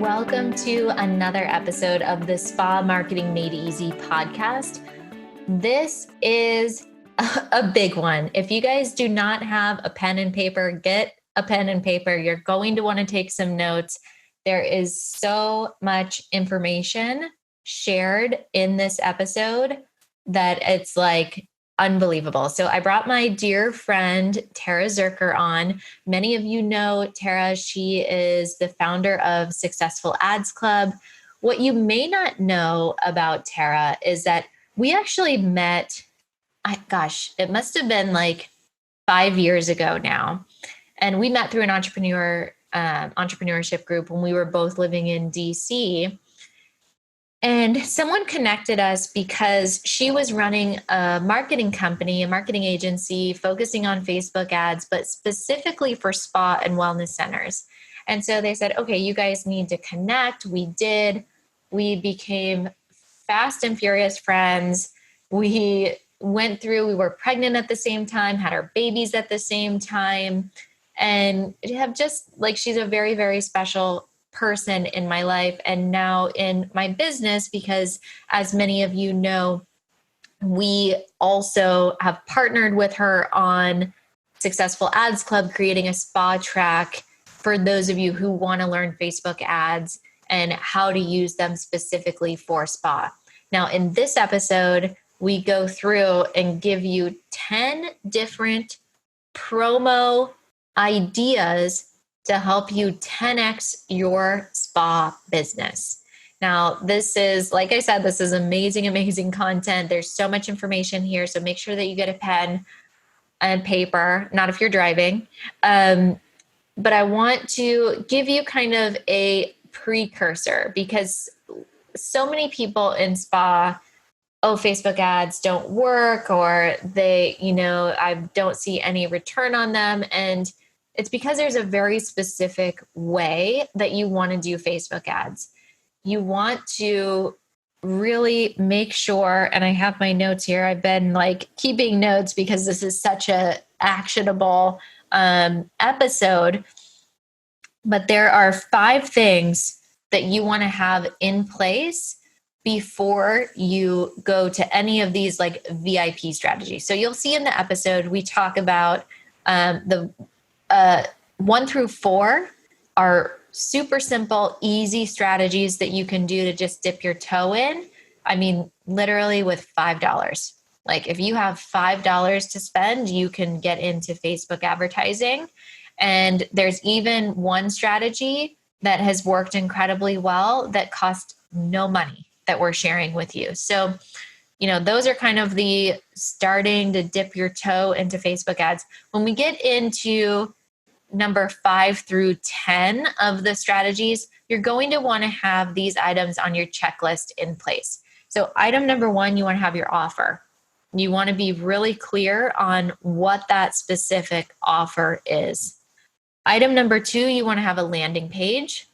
Welcome to another episode of the Spa Marketing Made Easy podcast. This is a big one. If you guys do not have a pen and paper, get a pen and paper. You're going to want to take some notes. There is so much information shared in this episode that it's like unbelievable. So I brought my dear friend, Tara Zirker, on. Many of you know Tara. She is the founder of Successful Ads Club. What you may not know about Tara is that we actually met, it must have been like 5 years ago now. And we met through an entrepreneurship group when we were both living in DC. And someone connected us because she was running a marketing company, a marketing agency focusing on Facebook ads, but specifically for spa and wellness centers. And so they said, okay, you guys need to connect. We did. We became fast and furious friends. We were pregnant at the same time, had our babies at the same time, and have just like, she's a very, very special person in my life and now in my business, because as many of you know, we also have partnered with her on Successful Ads Club, creating a spa track for those of you who want to learn Facebook ads and how to use them specifically for spa. Now, in this episode, we go through and give you 10 different promo ideas to help you 10x your spa business. Now, this is, like I said, this is amazing, amazing content. There's so much information here. So make sure that you get a pen and paper, not if you're driving. But I want to give you kind of a precursor, because so many people in spa, Facebook ads don't work, or they, I don't see any return on them. And it's because there's a very specific way that you want to do Facebook ads. You want to really make sure, and I have my notes here. I've been like keeping notes because this is such a actionable episode. But there are 5 things that you want to have in place before you go to any of these like VIP strategies. So you'll see in the episode, we talk about the 1 through 4 are super simple, easy strategies that you can do to just dip your toe in. I mean, literally with $5. Like if you have $5 to spend, you can get into Facebook advertising. And there's even one strategy that has worked incredibly well that cost no money that we're sharing with you. So, those are kind of the starting to dip your toe into Facebook ads. When we get into number 5 through 10 of the strategies, you're going to want to have these items on your checklist in place. So item number 1, you want to have your offer. You want to be really clear on what that specific offer is. Item number 2, you want to have a landing page.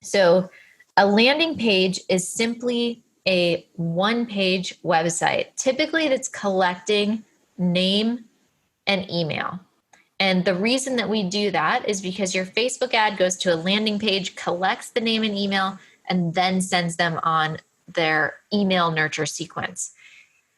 So a landing page is simply a 1-page website, typically that's collecting name and email. And the reason that we do that is because your Facebook ad goes to a landing page, collects the name and email, and then sends them on their email nurture sequence.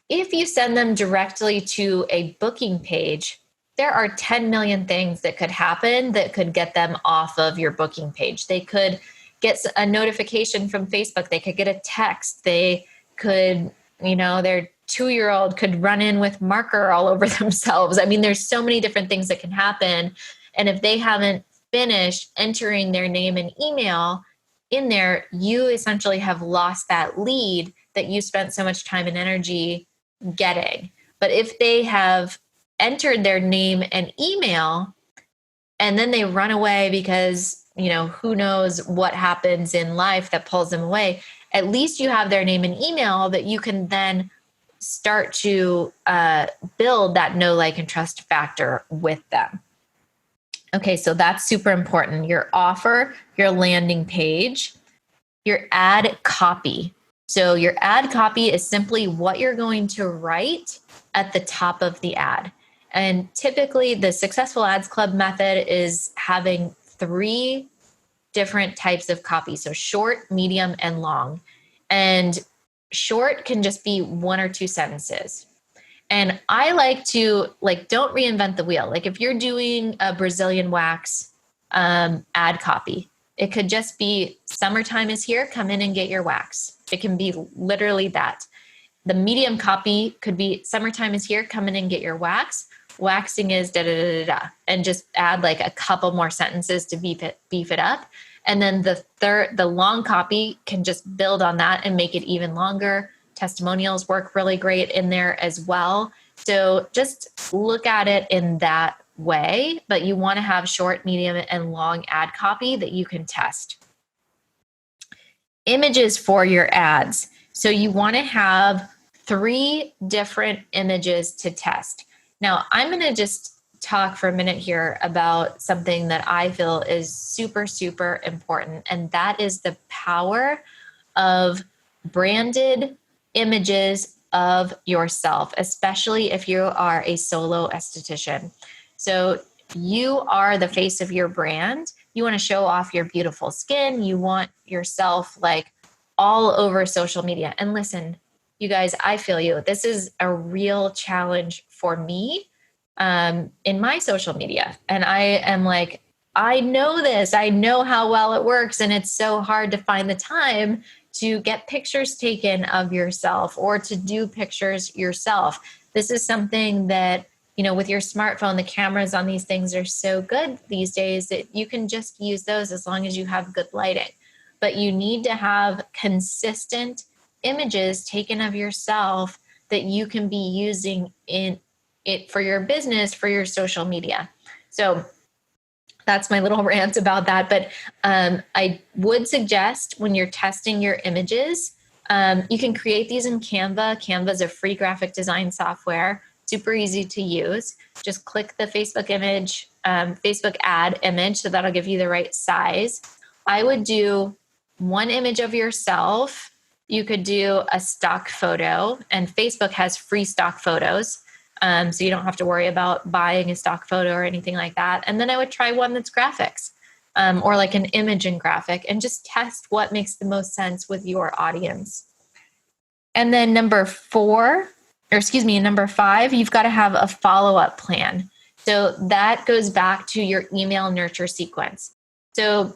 If you send them directly to a booking page, there are 10 million things that could happen that could get them off of your booking page. They could get a notification from Facebook. They could get a text. They could, their 2-year-old could run in with marker all over themselves. I mean, there's so many different things that can happen. And if they haven't finished entering their name and email in there, you essentially have lost that lead that you spent so much time and energy getting. But if they have entered their name and email and then they run away because, who knows what happens in life that pulls them away, at least you have their name and email that you can then start to build that know, like, and trust factor with them. Okay, so that's super important. Your offer, your landing page, your ad copy. So your ad copy is simply what you're going to write at the top of the ad. And typically the Successful Ads Club method is having 3 different types of copy. So short, medium, and long. And short can just be 1 or 2 sentences. And I like to don't reinvent the wheel. Like if you're doing a Brazilian wax ad copy, it could just be summertime is here, come in and get your wax. It can be literally that. The medium copy could be summertime is here, come in and get your wax. Waxing is da da da da, and just add like a couple more sentences to beef it up. And then the long copy can just build on that and make it even longer. Testimonials work really great in there as well. So just look at it in that way, but you want to have short, medium, and long ad copy that you can test. Images for your ads. So you want to have 3 different images to test. Now, I'm going to just talk for a minute here about something that I feel is super, super important, and that is the power of branded images of yourself, especially if you are a solo esthetician. So you are the face of your brand. You want to show off your beautiful skin. You want yourself like all over social media. And listen, you guys, I feel you. This is a real challenge for me in my social media. And I am like, I know this. I know how well it works. And it's so hard to find the time to get pictures taken of yourself or to do pictures yourself. This is something that, with your smartphone, the cameras on these things are so good these days that you can just use those as long as you have good lighting. But you need to have consistent images taken of yourself that you can be using in it for your business, for your social media. So that's my little rant about that. But I would suggest when you're testing your images, you can create these in Canva. Canva is a free graphic design software, super easy to use. Just click the Facebook image, Facebook ad image, so that'll give you the right size. I would do 1 image of yourself. You could do a stock photo, and Facebook has free stock photos. So you don't have to worry about buying a stock photo or anything like that. And then I would try one that's graphics or like an image and graphic, and just test what makes the most sense with your audience. And then number 5, you've got to have a follow-up plan. So that goes back to your email nurture sequence. So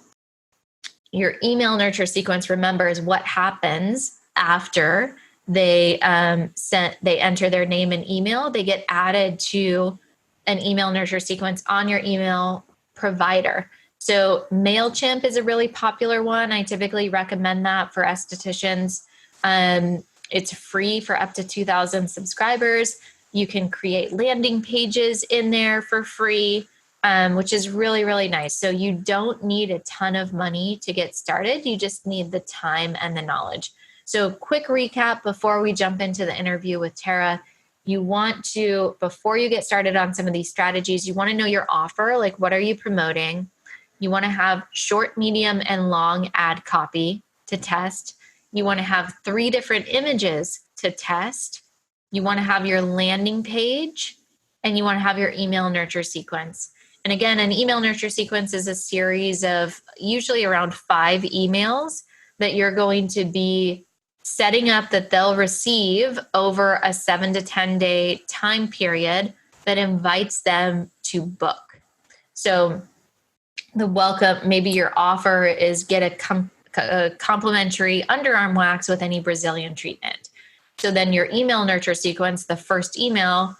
your email nurture sequence, remember, is what happens after they enter their name and email. They get added to an email nurture sequence on your email provider. So MailChimp is a really popular one. I typically recommend that for estheticians. It's free for up to 2,000 subscribers. You can create landing pages in there for free, which is really, really nice. So you don't need a ton of money to get started. You just need the time and the knowledge. So quick recap before we jump into the interview with Tara. You want to, before you get started on some of these strategies, you want to know your offer, like what are you promoting? You want to have short, medium, and long ad copy to test. You want to have 3 different images to test. You want to have your landing page, and you want to have your email nurture sequence. And again, an email nurture sequence is a series of usually around 5 emails that you're going to be setting up that they'll receive over a 7 to 10 day time period that invites them to book. So the welcome, maybe your offer is get a complimentary underarm wax with any Brazilian treatment. So then your email nurture sequence, the first email,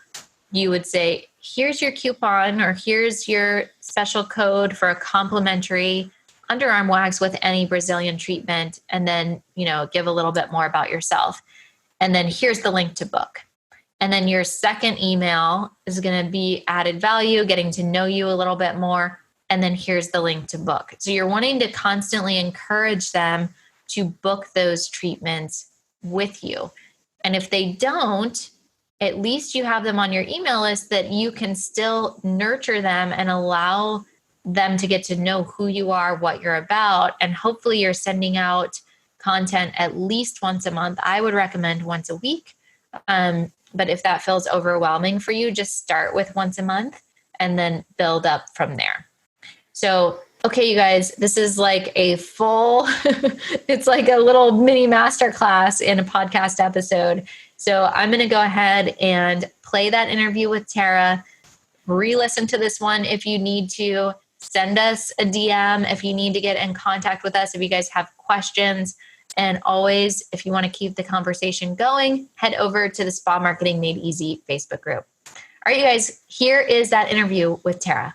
you would say, here's your coupon or here's your special code for a complimentary underarm wax with any Brazilian treatment. And then, give a little bit more about yourself. And then here's the link to book. And then your second email is going to be added value, getting to know you a little bit more. And then here's the link to book. So you're wanting to constantly encourage them to book those treatments with you. And if they don't, at least you have them on your email list that you can still nurture them and allow them to get to know who you are, what you're about. And hopefully you're sending out content at least once a month. I would recommend once a week. But if that feels overwhelming for you, just start with once a month and then build up from there. So Okay, you guys, this is like a full, it's like a little mini masterclass in a podcast episode. So I'm going to go ahead and play that interview with Tara, re-listen to this one if you need to, send us a DM if you need to get in contact with us if you guys have questions. And always, if you want to keep the conversation going, head over to the Spa Marketing Made Easy Facebook group. All right, you guys, here is that interview with Tara.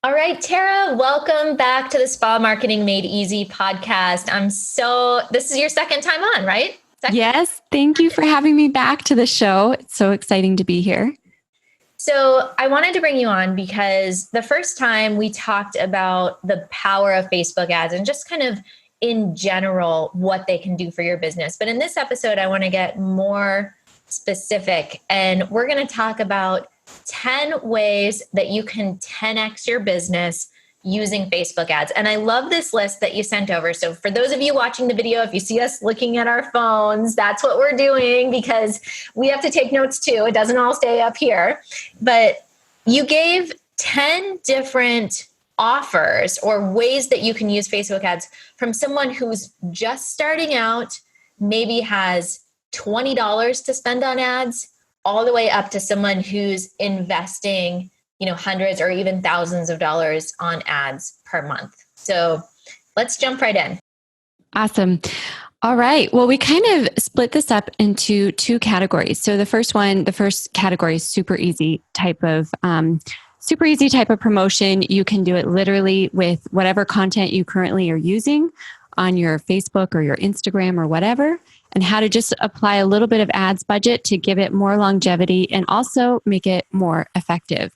All right, Tara, welcome back to the Spa Marketing Made Easy podcast. This is your second time on, right? Yes. Thank you for having me back to the show. It's so exciting to be here. So I wanted to bring you on because the first time we talked about the power of Facebook ads and just kind of in general what they can do for your business. But in this episode, I want to get more specific, and we're going to talk about 10 ways that you can 10x your business using Facebook ads. And I love this list that you sent over. So for those of you watching the video, if you see us looking at our phones, that's what we're doing because we have to take notes too. It doesn't all stay up here. But you gave 10 different offers or ways that you can use Facebook ads from someone who's just starting out, maybe has $20 to spend on ads, all the way up to someone who's investing, hundreds or even thousands of dollars on ads per month. So let's jump right in. Awesome. All right. Well, we kind of split this up into two categories. So the first category is super easy type of promotion. You can do it literally with whatever content you currently are using on your Facebook or your Instagram or whatever, and how to just apply a little bit of ads budget to give it more longevity and also make it more effective.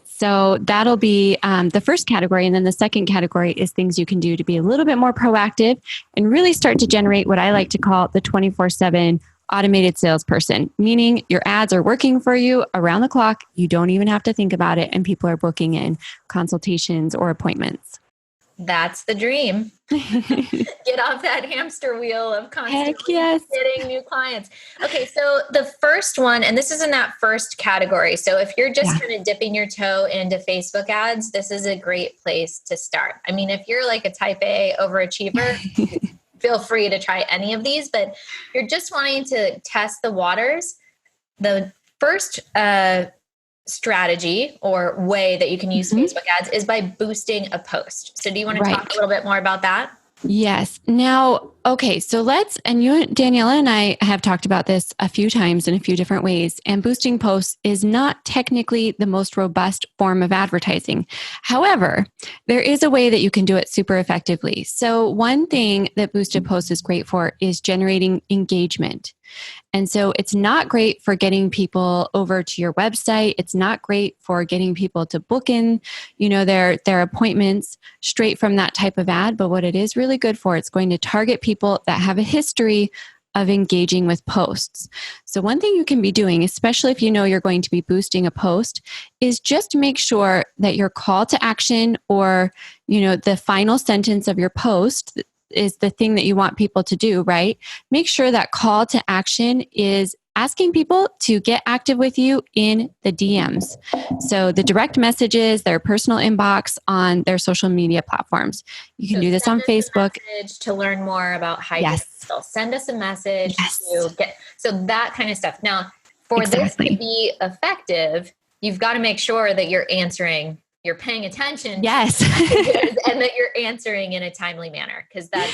So that'll be the first category. And then the second category is things you can do to be a little bit more proactive and really start to generate what I like to call the 24/7 automated salesperson, meaning your ads are working for you around the clock. You don't even have to think about it. And people are booking in consultations or appointments. That's the dream. Get off that hamster wheel of constantly getting new clients. Okay, so the first one, and this is in that first category. So if you're just kind of dipping your toe into Facebook ads, this is a great place to start. I mean, if you're like a type A overachiever, feel free to try any of these, but you're just wanting to test the waters. The first strategy or way that you can use Facebook ads is by boosting a post. So do you want to talk a little bit more about that? Yes. Now, okay. So Daniela and I have talked about this a few times in a few different ways, and boosting posts is not technically the most robust form of advertising. However, there is a way that you can do it super effectively. So one thing that boosted posts is great for is generating engagement. And so it's not great for getting people over to your website. It's not great for getting people to book in, their appointments straight from that type of ad. But what it is really good for, it's going to target people that have a history of engaging with posts. So one thing you can be doing, especially if you know you're going to be boosting a post, is just make sure that your call to action or, the final sentence of your post is the thing that you want people to do, right? Make sure that call to action is asking people to get active with you in the DMs. So the direct messages, their personal inbox on their social media platforms. You can do this on Facebook. To learn more about how you send us a message to get, so that kind of stuff. Now, for this to be effective, you've got to make sure that you're paying attention to messages and that you're answering in a timely manner. Because that's,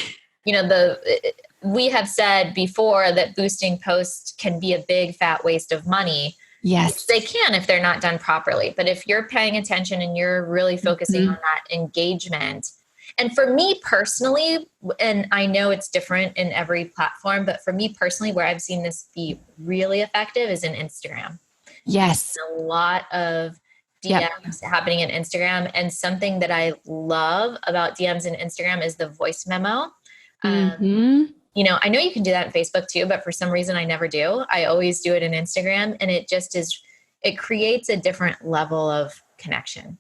we have said before that boosting posts can be a big fat waste of money. Yes. They can if they're not done properly. But if you're paying attention and you're really focusing on that engagement. And for me personally, and I know it's different in every platform, but for me personally, where I've seen this be really effective is in Instagram. Yes. A lot of DMs happening in Instagram. And something that I love about DMs in Instagram is the voice memo. I know you can do that in Facebook too, but for some reason I never do. I always do it in Instagram, and it creates a different level of connection.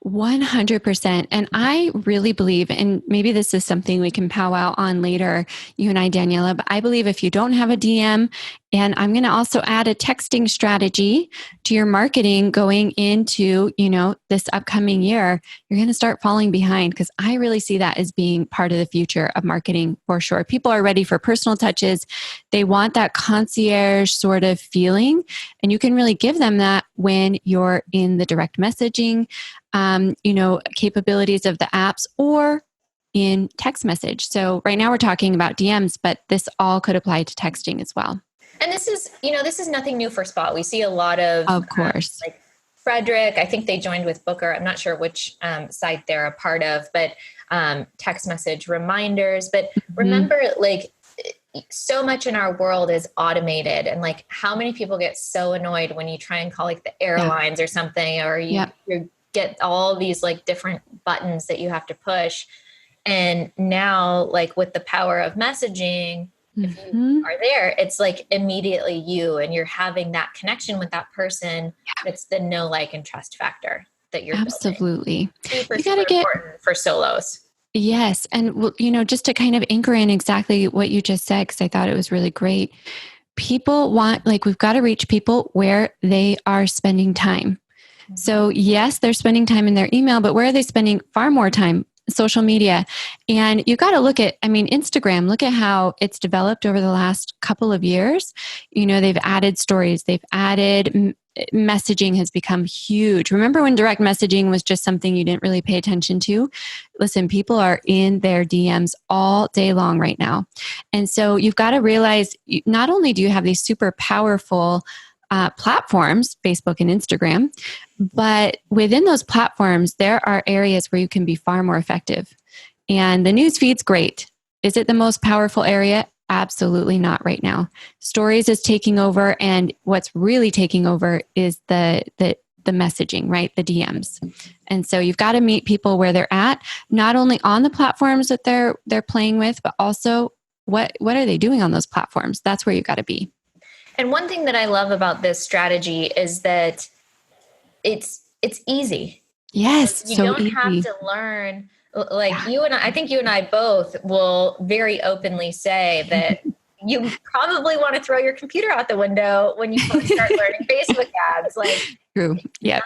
100%. And I really believe, and maybe this is something we can powwow on later, you and I, Daniela, but I believe if you don't have a DM, and I'm going to also add a texting strategy to your marketing going into, this upcoming year, you're going to start falling behind, because I really see that as being part of the future of marketing for sure. People are ready for personal touches. They want that concierge sort of feeling, and you can really give them that when you're in the direct messaging capabilities of the apps or in text message. So right now we're talking about DMs, but this all could apply to texting as well. And this is nothing new for Spot. We see a lot of course, like Frederick. I think they joined with Booker. I'm not sure which site they're a part of, but text message reminders. But remember, like, so much in our world is automated, and like how many people get so annoyed when you try and call like the airlines or something, or you get all these like different buttons that you have to push. And now, like with the power of messaging, if you are there, it's like immediately you, and you're having that connection with that person. It's the know, like, and trust factor that you're absolutely building. Super important for solos. Yes. And, just to kind of anchor in exactly what you just said, because I thought it was really great. People want, like, we've got to reach people where they are spending time. So yes, they're spending time in their email, but where are they spending far more time? Social media. And you got to look at, Instagram, look at how it's developed over the last couple of years. They've added stories, they've added messaging has become huge. Remember when direct messaging was just something you didn't really pay attention to? Listen, people are in their DMs all day long right now. And so you've got to realize not only do you have these super powerful platforms, Facebook and Instagram, but within those platforms, there are areas where you can be far more effective. And the news feed's great. Is it the most powerful area? Absolutely not right now. Stories is taking over, and what's really taking over is the messaging, right? The DMs. And so you've got to meet people where they're at, not only on the platforms that they're playing with, but also what are they doing on those platforms? That's where you've got to be. And one thing that I love about this strategy is that it's easy. Yes, you so don't easy. have to learn. Like you and I think you and I both will very openly say that you probably want to throw your computer out the window when you start learning Facebook ads. Like, true. Yeah.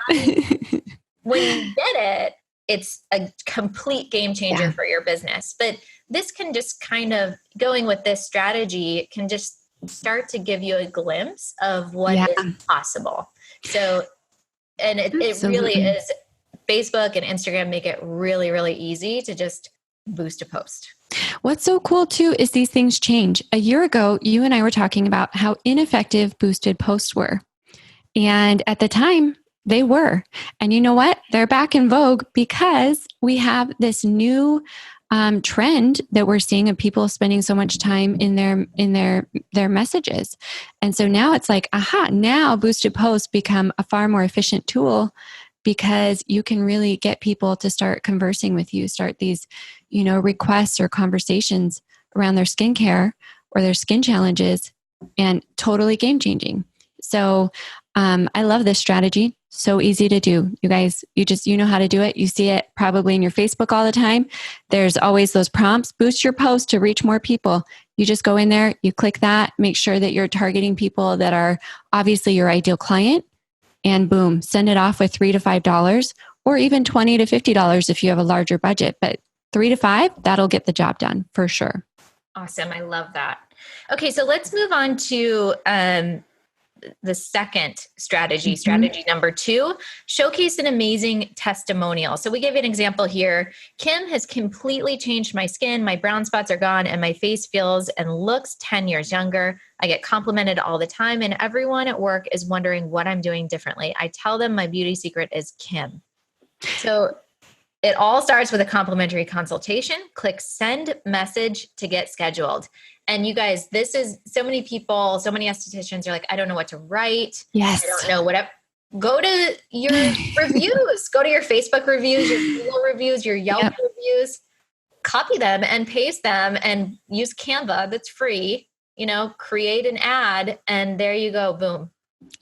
When you get it, it's a complete game changer for your business. But this can just kind of, going with this strategy, can just start to give you a glimpse of what is possible. So, and it really is, Facebook and Instagram make it really, really easy to just boost a post. What's so cool too is these things change. A year ago, you and I were talking about how ineffective boosted posts were. And at the time, they were. And you know what? They're back in vogue because we have this new trend that we're seeing of people spending so much time in their messages. And so now it's like, now boosted posts become a far more efficient tool, because you can really get people to start conversing with you, start these, requests or conversations around their skincare or their skin challenges, and totally game changing. So I love this strategy. So easy to do. You guys, you know how to do it. You see it probably in your Facebook all the time. There's always those prompts, boost your post to reach more people. You just go in there, you click that, make sure that you're targeting people that are obviously your ideal client, and boom, send it off with $3 to $5, or even $20 to $50 if you have a larger budget. But $3 to $5, that'll get the job done for sure. Awesome. I love that. Okay, so let's move on to the second strategy, strategy number 2, showcase an amazing testimonial. So we gave an example here. Kim has completely changed my skin. My brown spots are gone and my face feels and looks 10 years younger. I get complimented all the time, and everyone at work is wondering what I'm doing differently. I tell them my beauty secret is Kim. So it all starts with a complimentary consultation. Click send message to get scheduled. And you guys, this is so many people, so many estheticians are like, I don't know what to write. Yes. I don't know what. Go to your reviews. Go to your Facebook reviews, your Google reviews, your Yelp reviews. Copy them and paste them and use Canva. That's free. Create an ad, and there you go. Boom.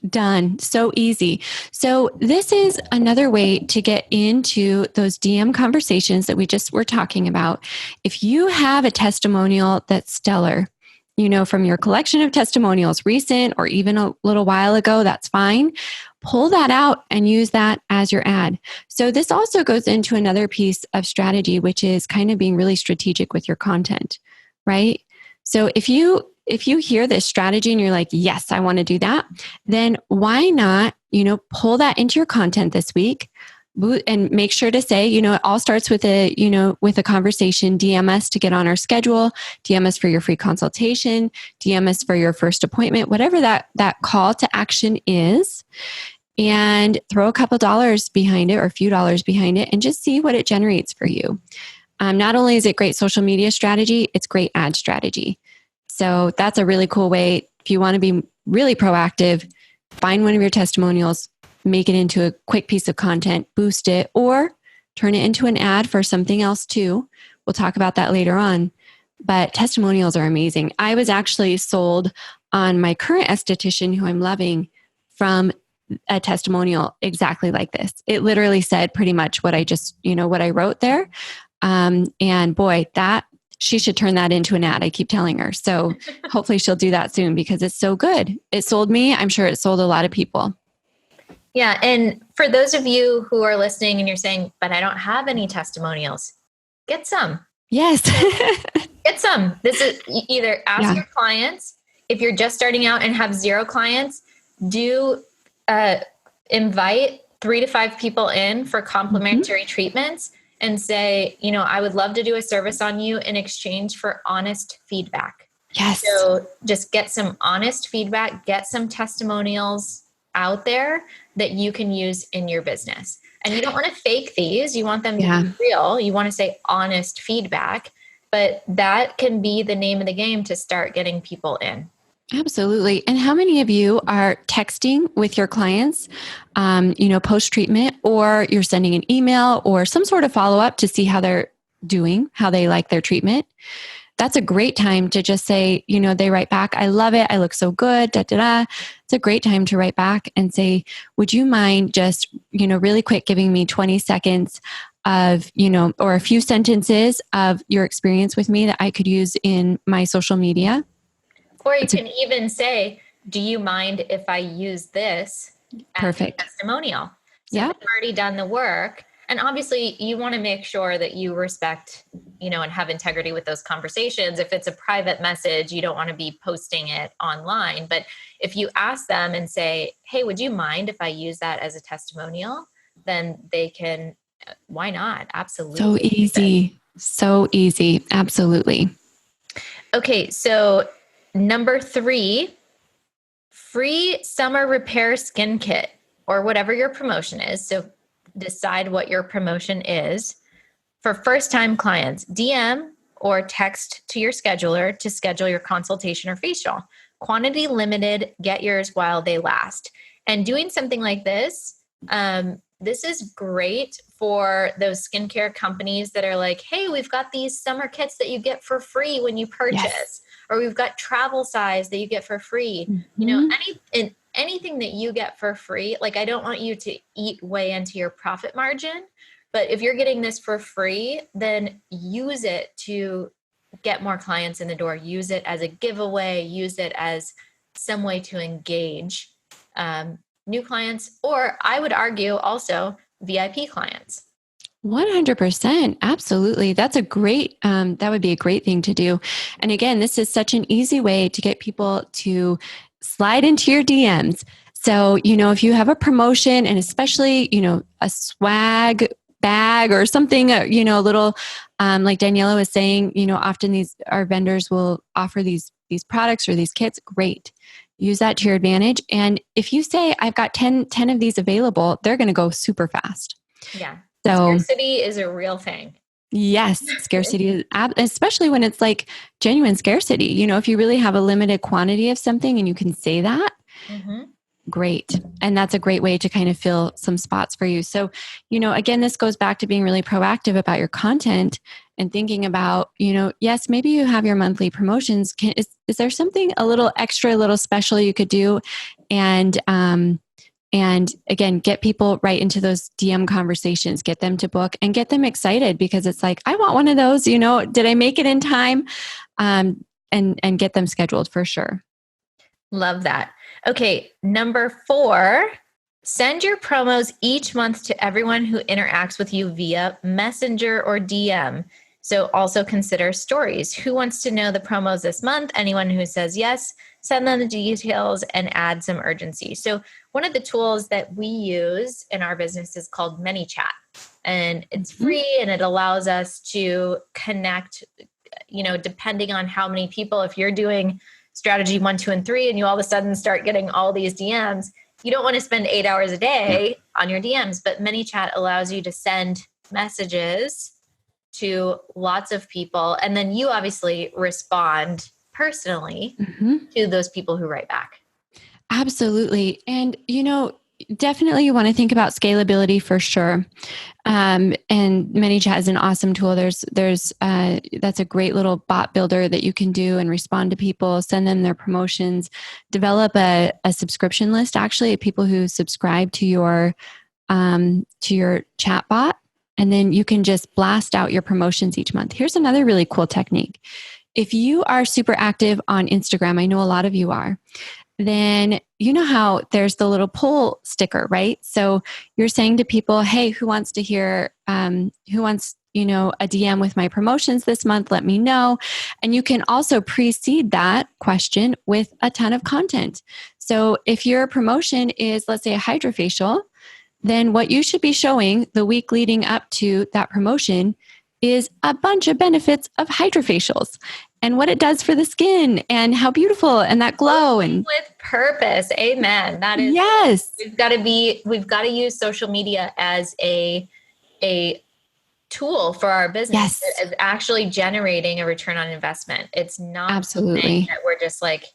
Done. So easy. So this is another way to get into those DM conversations that we just were talking about. If you have a testimonial that's stellar, from your collection of testimonials, recent or even a little while ago, that's fine. Pull that out and use that as your ad. So this also goes into another piece of strategy, which is kind of being really strategic with your content, right? So if you hear this strategy and you're like, yes, I want to do that, then why not, pull that into your content this week and make sure to say, it all starts with a conversation. DM us to get on our schedule, DM us for your free consultation, DM us for your first appointment, whatever that call to action is, and throw a couple dollars behind it or a few dollars behind it and just see what it generates for you. Not only is it great social media strategy, it's great ad strategy. So that's a really cool way. If you want to be really proactive, find one of your testimonials, make it into a quick piece of content, boost it, or turn it into an ad for something else too. We'll talk about that later on. But testimonials are amazing. I was actually sold on my current esthetician, who I'm loving, from a testimonial exactly like this. It literally said pretty much what I wrote there. And boy, she should turn that into an ad. I keep telling her. So hopefully she'll do that soon because it's so good. It sold me. I'm sure it sold a lot of people. Yeah. And for those of you who are listening and you're saying, but I don't have any testimonials, get some. Yes. Get some. This is either ask your clients. If you're just starting out and have 0 clients, do invite 3 to 5 people in for complimentary treatments and say, I would love to do a service on you in exchange for honest feedback. Yes. So just get some honest feedback, get some testimonials out there that you can use in your business. And you don't want to fake these. You want them to be real. You want to say honest feedback, but that can be the name of the game to start getting people in. Absolutely. And how many of you are texting with your clients, post-treatment, or you're sending an email or some sort of follow-up to see how they're doing, how they like their treatment? That's a great time to just say, they write back, I love it. I look so good. Da, da, da. It's a great time to write back and say, would you mind just, really quick giving me 20 seconds of, or a few sentences of your experience with me that I could use in my social media? Or you can even say, do you mind if I use this as a testimonial? So they've already done the work. And obviously you want to make sure that you respect, and have integrity with those conversations. If it's a private message, you don't want to be posting it online. But if you ask them and say, hey, would you mind if I use that as a testimonial? Then they can, why not? Absolutely. So easy. So easy. Absolutely. Okay. So number 3, free summer repair skin kit or whatever your promotion is. So decide what your promotion is. For first-time clients, DM or text to your scheduler to schedule your consultation or facial. Quantity limited, get yours while they last. And doing something like this, this is great for those skincare companies that are like, hey, we've got these summer kits that you get for free when you purchase. Yes. Or we've got travel size that you get for free. Anything that you get for free, like I don't want you to eat way into your profit margin, but if you're getting this for free, then use it to get more clients in the door. Use it as a giveaway, use it as some way to engage new clients, or I would argue also VIP clients. 100%. Absolutely. That's a great, that would be a great thing to do. And again, this is such an easy way to get people to slide into your DMs. So, if you have a promotion and especially, a swag bag or something, a little, like Daniela was saying, often our vendors will offer these products or these kits. Great. Use that to your advantage. And if you say, I've got 10 of these available, they're going to go super fast. Yeah. So scarcity is a real thing. Yes. Scarcity is, especially when it's like genuine scarcity. If you really have a limited quantity of something and you can say that, great. And that's a great way to kind of fill some spots for you. So, again, this goes back to being really proactive about your content and thinking about, yes, maybe you have your monthly promotions. Is there something a little extra, a little special you could do and again, get people right into those DM conversations, get them to book and get them excited because it's like, I want one of those, did I make it in time? And get them scheduled for sure. Love that. Okay. Number 4, send your promos each month to everyone who interacts with you via Messenger or DM. So also consider stories. Who wants to know the promos this month? Anyone who says yes, send them the details and add some urgency. So one of the tools that we use in our business is called ManyChat, and it's free and it allows us to connect, depending on how many people. If you're doing strategy 1, 2, and 3, and you all of a sudden start getting all these DMs, you don't want to spend 8 hours a day on your DMs, but ManyChat allows you to send messages to lots of people. And then you obviously respond personally to those people who write back. Absolutely. And, definitely you want to think about scalability for sure. And ManyChat is an awesome tool. There's that's a great little bot builder that you can do and respond to people, send them their promotions, develop a subscription list actually of people who subscribe to your chat bot. And then you can just blast out your promotions each month. Here's another really cool technique. If you are super active on Instagram, I know a lot of you are, then you know how there's the little poll sticker, right? So you're saying to people, hey, who wants to hear, who wants, a DM with my promotions this month? Let me know. And you can also precede that question with a ton of content. So if your promotion is, let's say, a hydrofacial, then what you should be showing the week leading up to that promotion is a bunch of benefits of hydrofacials and what it does for the skin and how beautiful and that glow and with purpose. Amen. That is, yes. We've got to use social media as a tool for our business. Yes. As actually generating a return on investment. It's not absolutely that we're just like,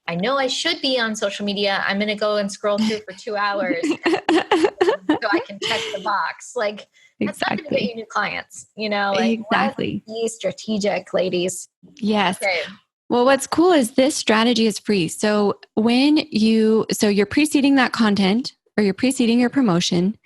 I know I should be on social media. I'm going to go and scroll through for 2 hours so I can check the box. Like, that's not going to get you new clients, Exactly. Let's be strategic, ladies. Yes. Okay. Well, what's cool is this strategy is free. So you're preceding that content or you're preceding your promotion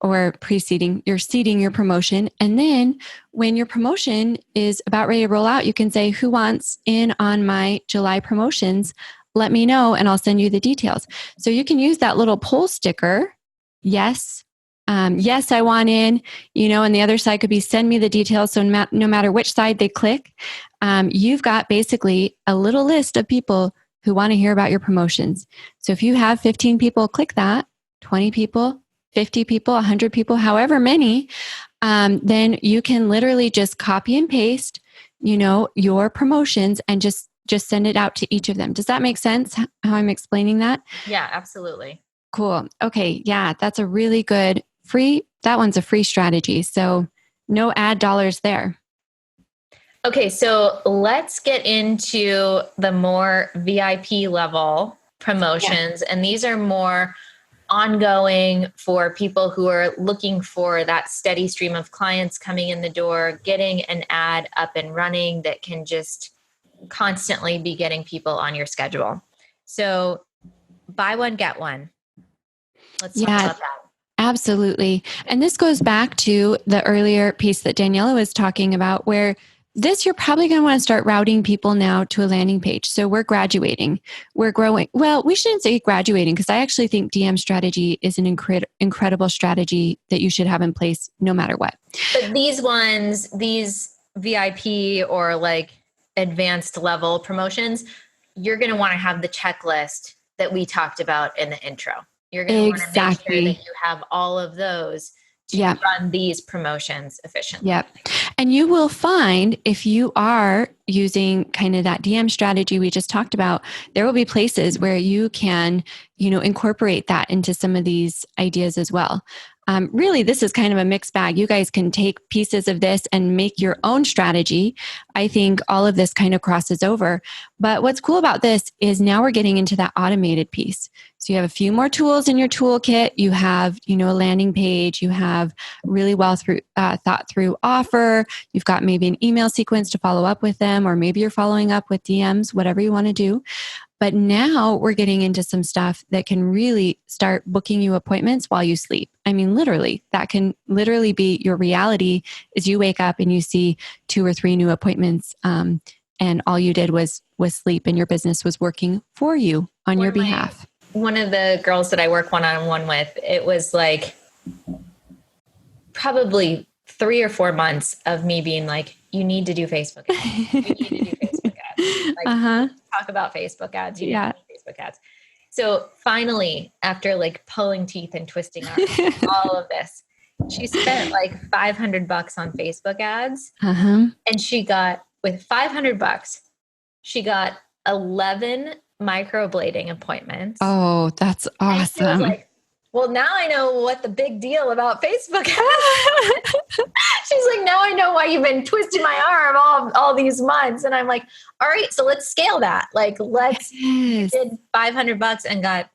or you're seeding your promotion. And then when your promotion is about ready to roll out, you can say, who wants in on my July promotions? Let me know and I'll send you the details. So you can use that little poll sticker. Yes. Yes, I want in, and the other side could be send me the details. So no matter which side they click, you've got basically a little list of people who want to hear about your promotions. So if you have 15 people click that, 20 people, 50 people, 100 people, however many, then you can literally just copy and paste, your promotions and just send it out to each of them. Does that make sense how I'm explaining that? Yeah, absolutely. Cool. Okay. Yeah, that's a really good that one's a free strategy. So no ad dollars there. Okay. So let's get into the more VIP level promotions. Yeah. And these are more ongoing for people who are looking for that steady stream of clients coming in the door, getting an ad up and running that can just constantly be getting people on your schedule. So buy one, get one. Let's talk about that. Absolutely. And this goes back to the earlier piece that Daniela was talking about, where you're probably going to want to start routing people now to a landing page. So we're graduating, we're growing. Well, we shouldn't say graduating because I actually think DM strategy is an incredible strategy that you should have in place no matter what. But these VIP or like advanced level promotions, you're going to want to have the checklist that we talked about in the intro. You're going to want to make sure that you have all of those to run these promotions efficiently. Yep. And you will find if you are using kind of that DM strategy we just talked about, there will be places where you can, incorporate that into some of these ideas as well. Really, this is kind of a mixed bag. You guys can take pieces of this and make your own strategy. I think all of this kind of crosses over. But what's cool about this is now we're getting into that automated piece. So you have a few more tools in your toolkit. You have, a landing page. You have really well thought through offer. You've got maybe an email sequence to follow up with them, or maybe you're following up with DMs, whatever you want to do. But now we're getting into some stuff that can really start booking you appointments while you sleep. I mean, literally, that can literally be your reality is you wake up and you see 2 or 3 new appointments. And all you did was sleep and your business was working for you on your behalf. One of the girls that I work one-on-one with, it was like probably 3 or 4 months of me being like, you need to do Facebook ads. You need to do Facebook ads. Like, talk about Facebook ads. You need to do Facebook ads. So finally, after like pulling teeth and twisting arms, all of this, she spent like $500 on Facebook ads. And she got, with $500, she got 11 microblading appointments. Oh, that's awesome. And she was like, well, now I know what the big deal about Facebook is. She's like, now I know why you've been twisting my arm all these months. And I'm like, all right, so let's scale that. Like, you did $500 and got,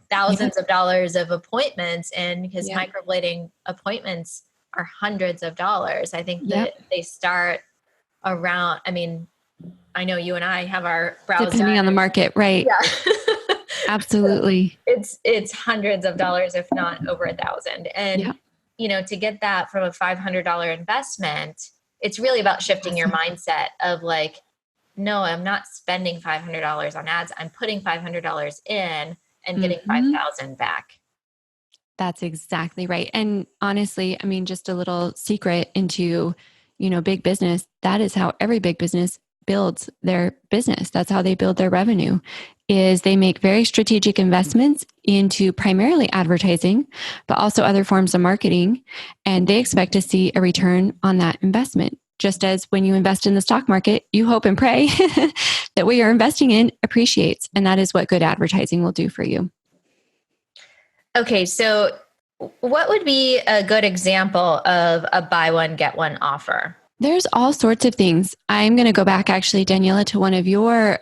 thousands of dollars of appointments. And because microblading appointments are hundreds of dollars, I think that they start around, I mean, I know you and I have our brows depending on the market, right? Yeah. Absolutely. So it's hundreds of dollars, if not over 1,000. And, to get that from a $500 investment, it's really about shifting your mindset of like, no, I'm not spending $500 on ads. I'm putting $500 in and getting 5,000 back. That's exactly right. And honestly, I mean, just a little secret into, big business. That is how every big business builds their business. That's how they build their revenue, is they make very strategic investments into primarily advertising, but also other forms of marketing. And they expect to see a return on that investment. Just as when you invest in the stock market, you hope and pray that what you're investing in appreciates. And that is what good advertising will do for you. Okay. So what would be a good example of a buy one, get one offer? There's all sorts of things. I'm going to go back actually, Daniela, to one of your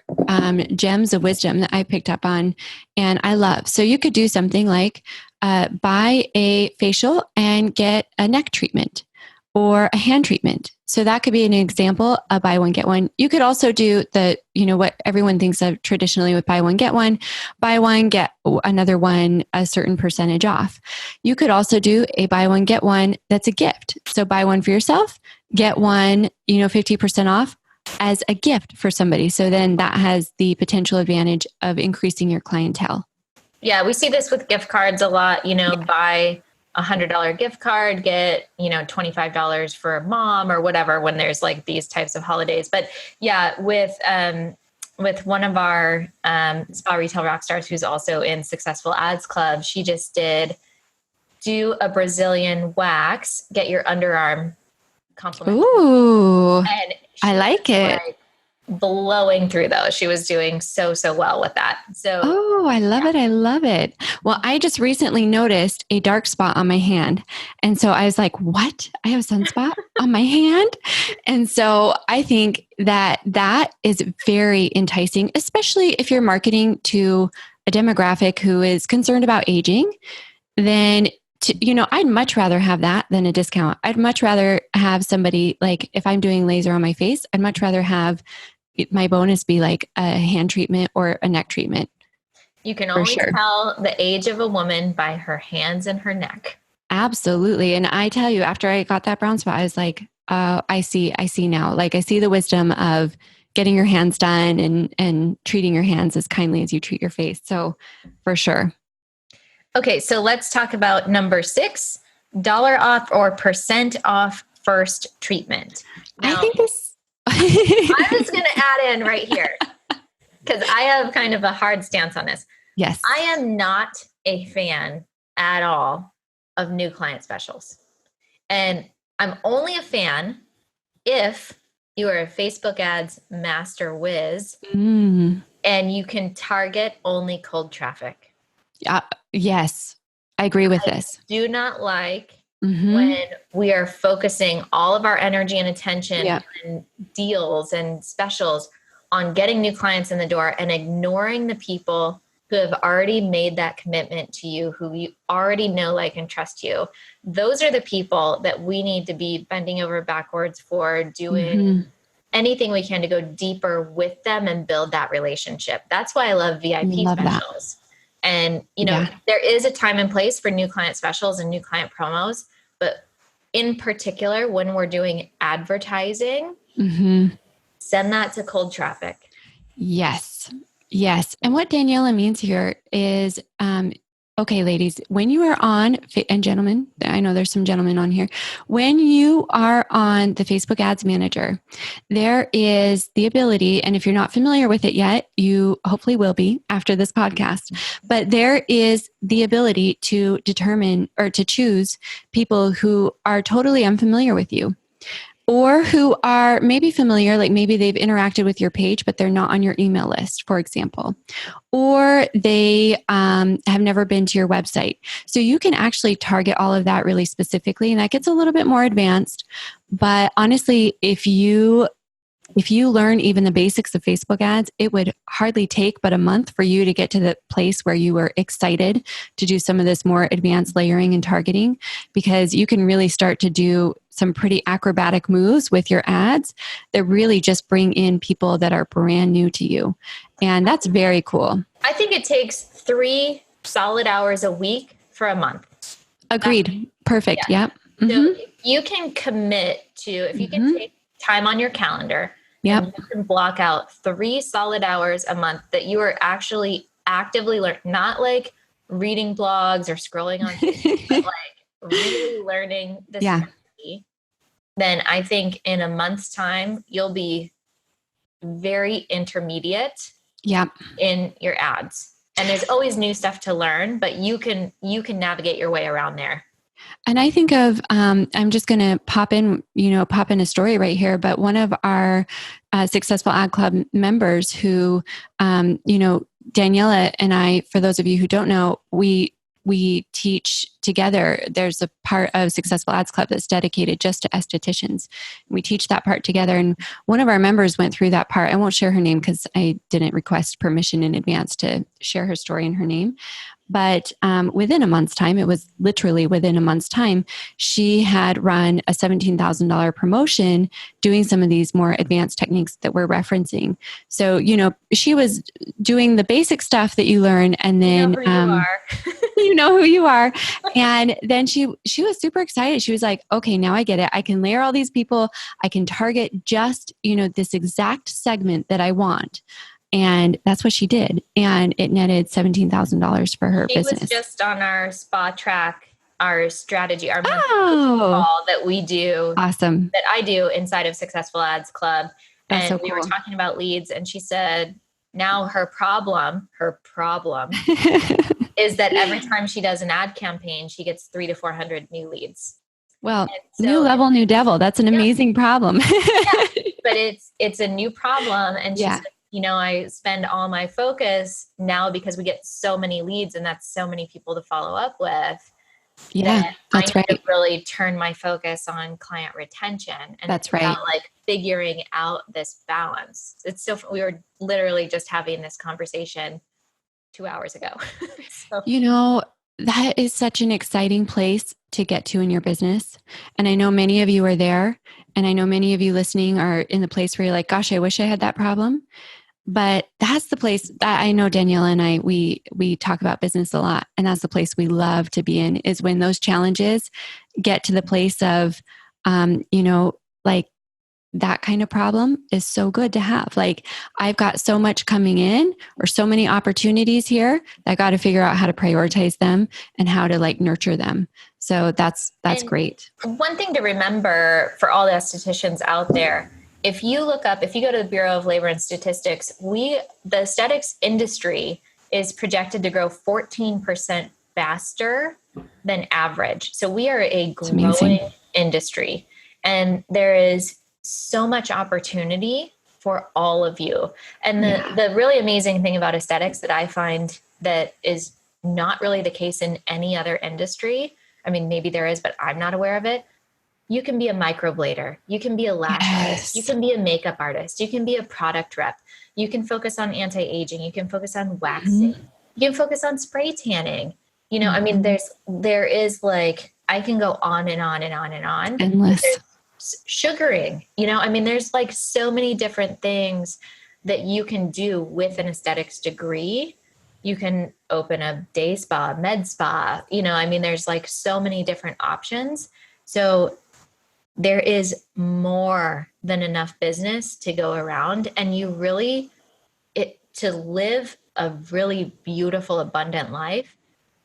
gems of wisdom that I picked up on and I love. So you could do something like buy a facial and get a neck treatment or a hand treatment. So that could be an example of buy one, get one. You could also do what everyone thinks of traditionally with buy one, get one, get another one, a certain percentage off. You could also do a buy one, get one that's a gift. So buy one for yourself, get one, 50% off as a gift for somebody. So then that has the potential advantage of increasing your clientele. Yeah, we see this with gift cards a lot, buy $100 gift card, get, $25 for mom or whatever, when there's like these types of holidays. But yeah, with one of our spa retail rock stars who's also in Successful Ads Club, she just do a Brazilian wax, get your underarm complimentary. Ooh, and I like it. Like blowing through those. She was doing so well with that. So, I love it. I love it. Well, I just recently noticed a dark spot on my hand. And so I was like, what? I have a sunspot on my hand. And so I think that is very enticing, especially if you're marketing to a demographic who is concerned about aging. Then I'd much rather have that than a discount. I'd much rather have somebody, like if I'm doing laser on my face, I'd much rather have my bonus be like a hand treatment or a neck treatment. You can only tell the age of a woman by her hands and her neck. Absolutely. And I tell you, after I got that brown spot, I was like, I see now. Like I see the wisdom of getting your hands done and treating your hands as kindly as you treat your face. So for sure. Okay, so let's talk about number 6, dollar off or percent off first treatment. Now, I think this... I was going to add in right here because I have kind of a hard stance on this. Yes. I am not a fan at all of new client specials. And I'm only a fan if you are a Facebook ads master whiz and you can target only cold traffic. Yes, I agree with this. Do not like when we are focusing all of our energy and attention and deals and specials on getting new clients in the door and ignoring the people who have already made that commitment to you, who you already know, like, and trust you. Those are the people that we need to be bending over backwards for, doing anything we can to go deeper with them and build that relationship. That's why I love VIP Love that. specials. And, there is a time and place for new client specials and new client promos, but in particular, when we're doing advertising, send that to cold traffic. Yes. Yes. And what Daniela means here is, okay, ladies, when you are on, and gentlemen, I know there's some gentlemen on here. When you are on the Facebook Ads Manager, there is the ability, and if you're not familiar with it yet, you hopefully will be after this podcast, but there is the ability to determine or to choose people who are totally unfamiliar with you, or who are maybe familiar, like maybe they've interacted with your page, but they're not on your email list, for example, or they have never been to your website. So you can actually target all of that really specifically, and that gets a little bit more advanced. But honestly, if you learn even the basics of Facebook ads, it would hardly take but a month for you to get to the place where you were excited to do some of this more advanced layering and targeting, because you can really start to do some pretty acrobatic moves with your ads that really just bring in people that are brand new to you. And that's very cool. I think it takes 3 solid hours a week for a month. Agreed. Perfect. Yeah. So if you can commit to, if you can take time on your calendar, and you can block out 3 solid hours a month that you are actually actively learning, not like reading blogs or scrolling on Facebook, but like really learning the strategy, then I think in a month's time, you'll be very intermediate in your ads. And there's always new stuff to learn, but you can navigate your way around there. And I think of, I'm just going to pop in a story right here, but one of our Successful Ad Club members who, Daniela and I, for those of you who don't know, we teach together. There's a part of Successful Ads Club that's dedicated just to estheticians. We teach that part together. And one of our members went through that part. I won't share her name because I didn't request permission in advance to share her story and her name. But within a month's time, it was literally within a month's time, she had run a $17,000 promotion doing some of these more advanced techniques that we're referencing. So, she was doing the basic stuff that you learn, and then you know who you are. And then she was super excited. She was like, okay, now I get it. I can layer all these people. I can target just, this exact segment that I want. And that's what she did. And it netted $17,000 for her business. She was just on our Spa Track, our strategy, our call that we do. Awesome. That I do inside of Successful Ads Club. That's so cool. We were talking about leads, and she said now her problem is that every time she does an ad campaign, she gets 300 to 400 new leads. Well, so, new level, new devil. That's an amazing problem. But it's a new problem. And she's like, I spend all my focus now because we get so many leads, and that's so many people to follow up with. Yeah, that's right. I need to really turn my focus on client retention. And that's right. About, like, figuring out this balance. We were literally just having this conversation 2 hours ago. That is such an exciting place to get to in your business. And I know many of you are there. And I know many of you listening are in the place where you're like, gosh, I wish I had that problem. But that's the place that I know Daniela and I, we talk about business a lot. And that's the place we love to be in, is when those challenges get to the place of, like, that kind of problem is so good to have. Like, I've got so much coming in, or so many opportunities here, that I got to figure out how to prioritize them and how to nurture them. So that's great. One thing to remember for all the estheticians out there, if you go to the Bureau of Labor and Statistics, the aesthetics industry is projected to grow 14% faster than average. So we are a growing industry, and there is so much opportunity for all of you. And the really amazing thing about aesthetics that I find that is not really the case in any other industry, I mean, maybe there is, but I'm not aware of it. You can be a microblader. You can be a lash artist. You can be a makeup artist. You can be a product rep. You can focus on anti-aging. You can focus on waxing. You can focus on spray tanning. I mean, there is, like, I can go on and on and on and on. Endless. sugaring, I mean, there's like so many different things that you can do with an aesthetics degree. You can open a day spa, med spa, I mean, there's like so many different options. So there is more than enough business to go around, and you really, to live a really beautiful, abundant life,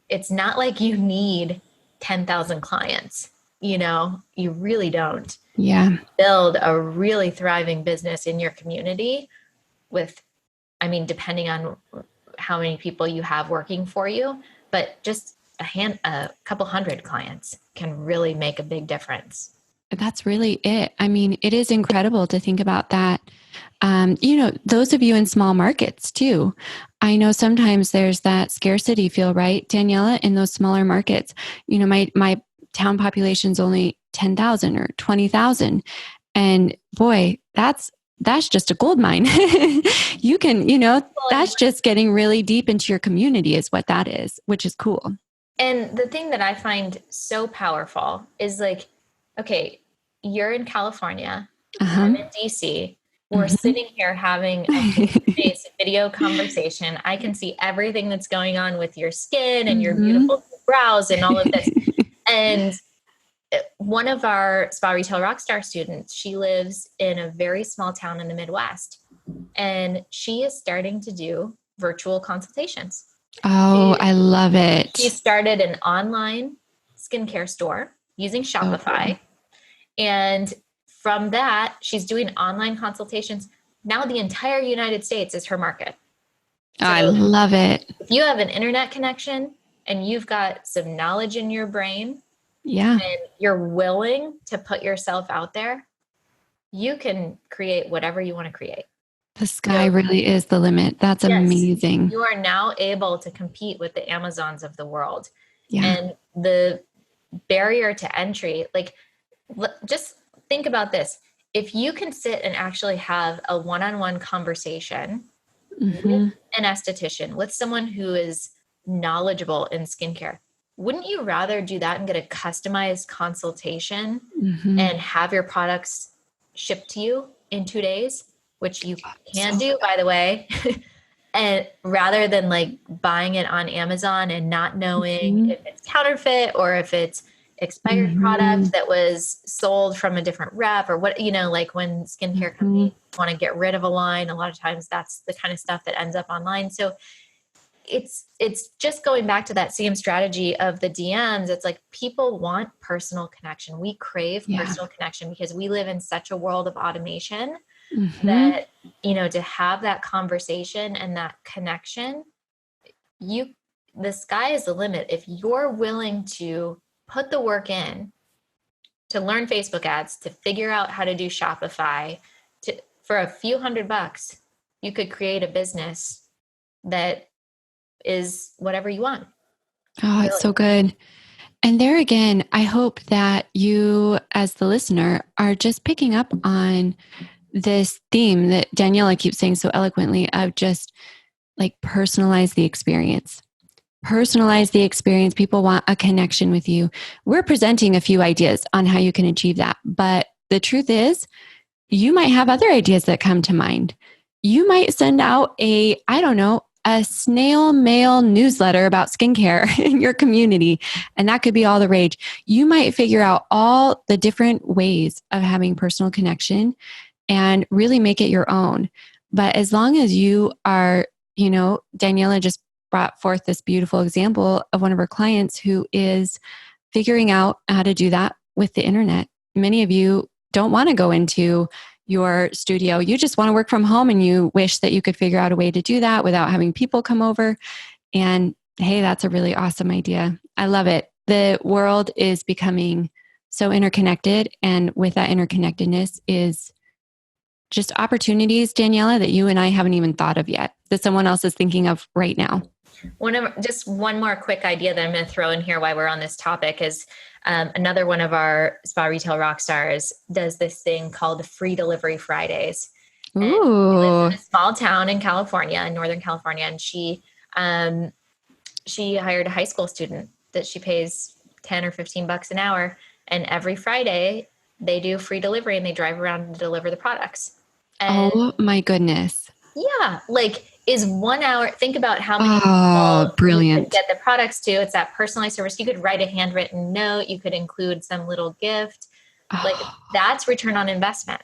it's not like you need 10,000 clients. You really don't. Yeah. Build a really thriving business in your community with, I mean, depending on how many people you have working for you, but just a couple hundred clients can really make a big difference. That's really it. I mean, it is incredible to think about that. Those of you in small markets too. I know sometimes there's that scarcity feel, right, Daniela, in those smaller markets. My town population's only 10,000 or 20,000. And boy, that's just a gold mine. You can, that's just getting really deep into your community is what that is, which is cool. And the thing that I find so powerful is like, okay, you're in California, I'm in DC. We're sitting here having a face-to-face video conversation. I can see everything that's going on with your skin and your beautiful brows and all of this. And one of our Spa Retail Rockstar students, she lives in a very small town in the Midwest, and she is starting to do virtual consultations. Oh, I love it. She started an online skincare store using Shopify. Okay. And from that, she's doing online consultations. Now the entire United States is her market. So I love it. If you have an internet connection and you've got some knowledge in your brain, and you're willing to put yourself out there, you can create whatever you want to create. The sky really is the limit. That's amazing. You are now able to compete with the Amazons of the world. Yeah. And the barrier to entry, like, just think about this. If you can sit and actually have a one-on-one conversation with an esthetician, with someone who is knowledgeable in skincare, wouldn't you rather do that and get a customized consultation and have your products shipped to you in 2 days? Which you can do, by the way, and rather than like buying it on Amazon and not knowing if it's counterfeit or if it's expired product that was sold from a different rep or what, like when skincare companies want to get rid of a line, a lot of times that's the kind of stuff that ends up online. So it's just going back to that same strategy of the DMs. It's like people want personal connection. We crave personal connection because we live in such a world of automation. That, to have that conversation and that connection, the sky is the limit. If you're willing to put the work in to learn Facebook ads, to figure out how to do Shopify, for a few $100, you could create a business that is whatever you want. Oh, it's so good. And there again, I hope that you as the listener are just picking up on this theme that Daniela keeps saying so eloquently of just like personalize the experience. Personalize the experience. People want a connection with you. We're presenting a few ideas on how you can achieve that. But the truth is, you might have other ideas that come to mind. You might send out a snail mail newsletter about skincare in your community, and that could be all the rage. You might figure out all the different ways of having personal connection and really make it your own. But as long as you are, Daniela just brought forth this beautiful example of one of her clients who is figuring out how to do that with the internet. Many of you don't want to go into your studio. You just want to work from home and you wish that you could figure out a way to do that without having people come over. And hey, that's a really awesome idea. I love it. The world is becoming so interconnected, and with that interconnectedness is just opportunities, Daniela, that you and I haven't even thought of yet, that someone else is thinking of right now. Just one more quick idea that I'm going to throw in here while we're on this topic is another one of our Spa Retail rock stars does this thing called Free Delivery Fridays. Ooh. She lives in a small town in California, in Northern California, and she hired a high school student that she pays $10 or $15 an hour, and every Friday they do free delivery and they drive around and deliver the products. And Oh my goodness. yeah, like is 1 hour, think about how many Oh, people you could brilliant. get the products to. It's that personalized service. You could write a handwritten note, you could include some little gift. Like Oh, that's return on investment.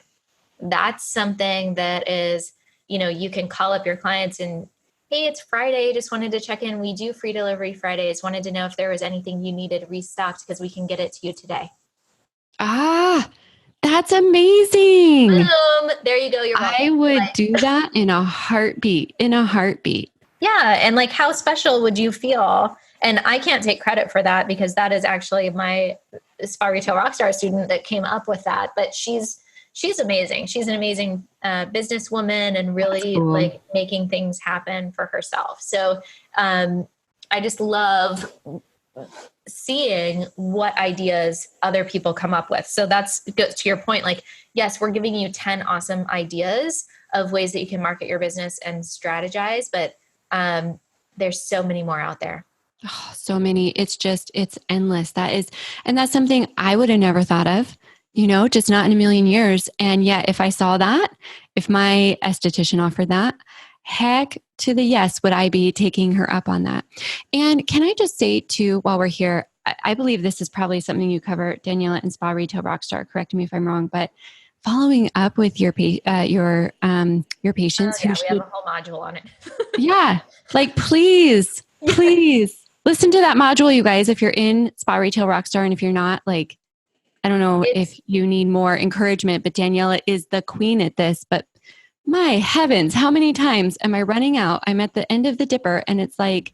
That's something that is, you can call up your clients and, hey, it's Friday. Just wanted to check in. We do free delivery Fridays. Wanted to know if there was anything you needed restocked because we can get it to you today. ah, that's amazing. Boom. There you go. You're welcome. I would Like, do that in a heartbeat, yeah. And like, how special would you feel? And I can't take credit for that because that is actually my Spa Retail Rockstar student that came up with that. But she's amazing. She's an amazing businesswoman and That's really cool. like making things happen for herself. So I just love seeing what ideas other people come up with. So that's goes to your point. Like, yes, we're giving you 10 awesome ideas of ways that you can market your business and strategize, but there's so many more out there. Oh, so many. It's endless. And that's something I would have never thought of, just not in a million years. And yet, if I saw that, if my esthetician offered that, heck to the yes, would I be taking her up on that? And can I just say too, while we're here, I believe this is probably something you cover, Daniela, in Spa Retail Rockstar. Correct me if I'm wrong, but following up with your Oh patients who yeah, we have should, a whole module on it. yeah, like please, Yeah. please listen to that module, you guys. If you're in Spa Retail Rockstar, and if you're not, like, I don't know It's if you need more encouragement, but Daniela is the queen at this. But my heavens, how many times am I running out? I'm at the end of the dipper, and it's like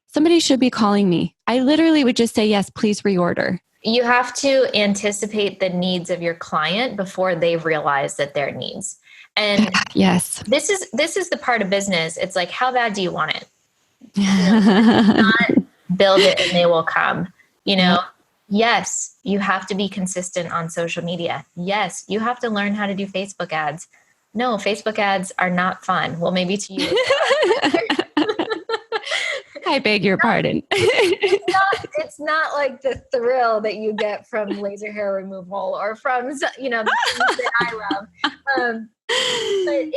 somebody should be calling me. I literally would just say, yes, please reorder. you have to anticipate the needs of your client before they realize that their needs. And Yes. this is the part of business. It's like, how bad do you want it? Not build it and they will come. You know, Yep. yes, you have to be consistent on social media. Yes, you have to learn how to do Facebook ads. No, Facebook ads are not fun. Well, maybe to you. I beg your pardon. It's not like the thrill that you get from laser hair removal or from the things that I love. But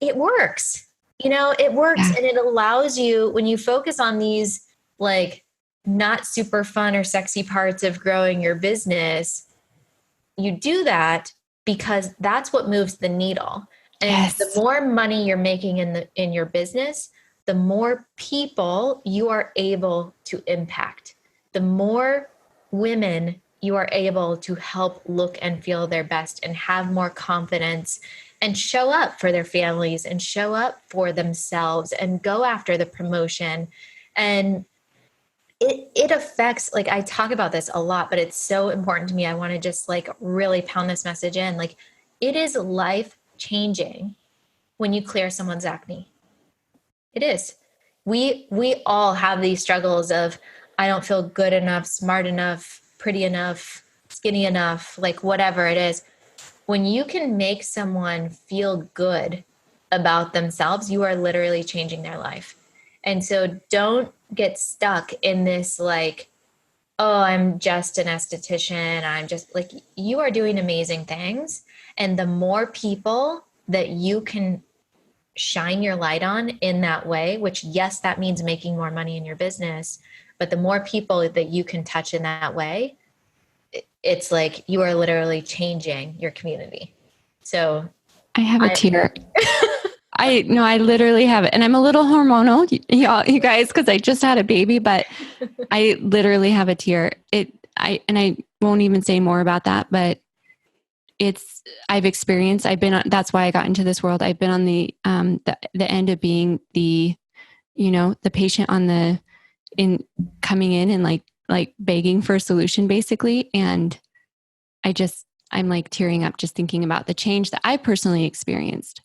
it works. It works Yeah. and it allows you when you focus on these like not super fun or sexy parts of growing your business, you do that because that's what moves the needle. And the Yes. more money you're making in your business, the more people you are able to impact. The more women you are able to help look and feel their best and have more confidence and show up for their families and show up for themselves and go after the promotion. And it affects, like, I talk about this a lot, but it's so important to me. I want to just like really pound this message in. Like, it is life changing when you clear someone's acne. It is. We all have these struggles of I don't feel good enough, smart enough, pretty enough, skinny enough, like whatever it is. When you can make someone feel good about themselves, you are literally changing their life. And so don't get stuck in this like, oh, I'm just an esthetician. I'm just like, you are doing amazing things. And the more people that you can shine your light on in that way, which, yes, that means making more money in your business, but the more people that you can touch in that way, it's like you are literally changing your community. So I have a I, tear. I no, I literally have it. And I'm a little hormonal, you guys, because I just had a baby, but I literally have a tear. I won't even say more about that, but I've been on, that's why I got into this world. I've been on the end of being the patient in coming in and like begging for a solution basically. And I'm like tearing up just thinking about the change that I personally experienced.